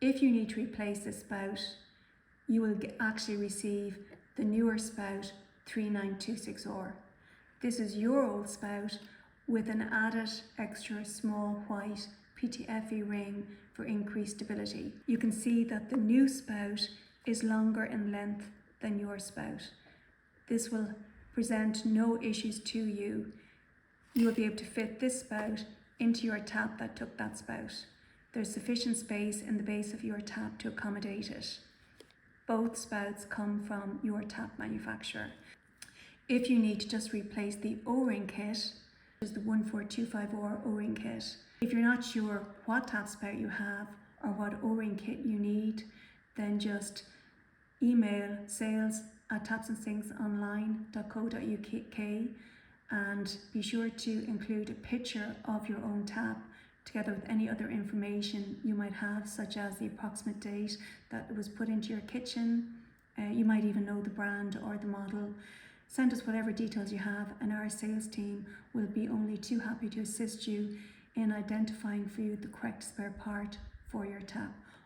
If you need to replace the spout, you will actually receive the newer spout 3926R. This is your old spout with an added extra small white PTFE ring for increased stability. You can see that the new spout is longer in length than your spout. This will present no issues to you. You will be able to fit this spout into your tap that took that spout. There's sufficient space in the base of your tap to accommodate it. Both spouts come from your tap manufacturer. If you need to just replace the O-ring kit, which is the 1425R O-ring kit. If you're not sure what tap spout you have or what O-ring kit you need, then just email sales@tapsandsinksonline.co.uk and be sure to include a picture of your own tap together with any other information you might have, such as the approximate date that it was put into your kitchen. You might even know the brand or the model. Send us whatever details you have and our sales team will be only too happy to assist you in identifying for you the correct spare part for your tap.